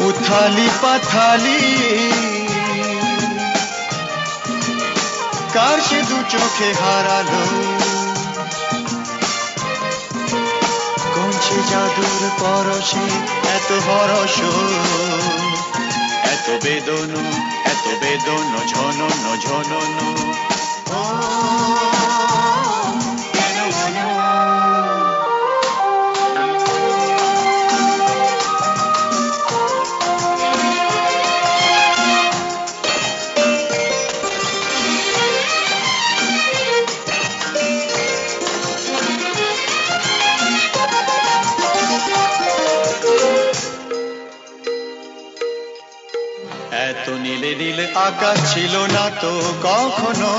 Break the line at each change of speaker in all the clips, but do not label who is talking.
उथाली पाथाली car से दू चोखे हारालो কোন সে জাদুর পরশে এত হরস এত বেদন ঝনন ঝনন এত নীলে নীলে আকাশ ছিল না তো কখনো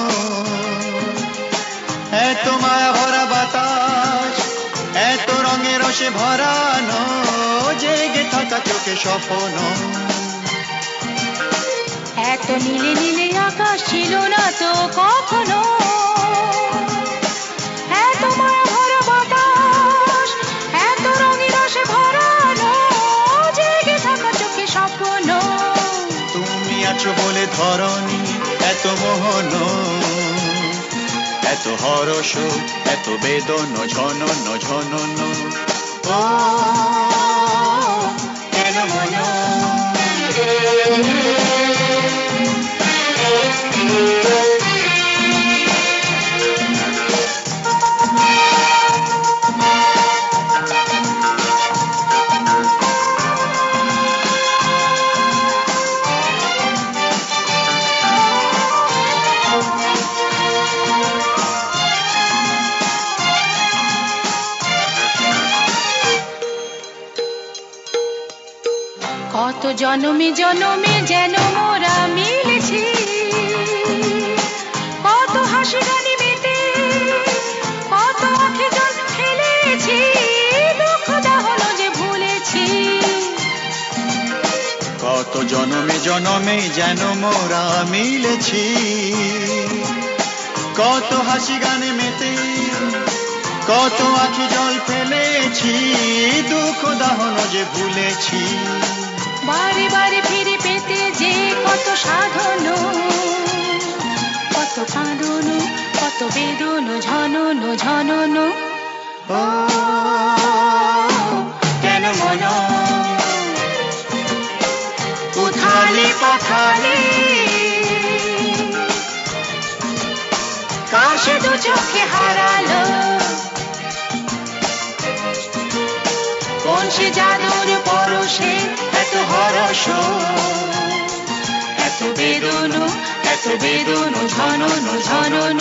এত মায়া ভরা বাতাস এত রঙে রসে ভরানো জেগে থাকা চোখে স্বপ্ন
এত নীলে নীলে আকাশ ছিল না তো কখনো এত মায়া ভরা বাতাস এত রঙে রসে ভরানো জেগে থাকা চোখে স্বপ্ন
আছো বলে ধরণী এত মোহন এত হরস এত বেদন ঝনন ঝনন ও কেন মন
কত জনমে জনমে যেন মোরা মিলেছি কত হাসি গানে মেতে কত আঁখি জল ফেলেছি দুঃখ হলো যে ভুলেছি
কত জনমে জনমে যেন মোরা মিলেছি কত হাসি গানে মেতে কত আঁখি জল ফেলেছি দুঃখ দাহন যে ভুলেছি
বারে বারে ফিরে পেতে যে কত সাধন কত কাঁদন কত বেদন ঝনন ঝনন
ও কেন মন উথালি পাথালি
কাশে দু চোখে হারালো কোন সে জাদুর পরশে
এত হরস
এত বেদন ঝনন ঝনন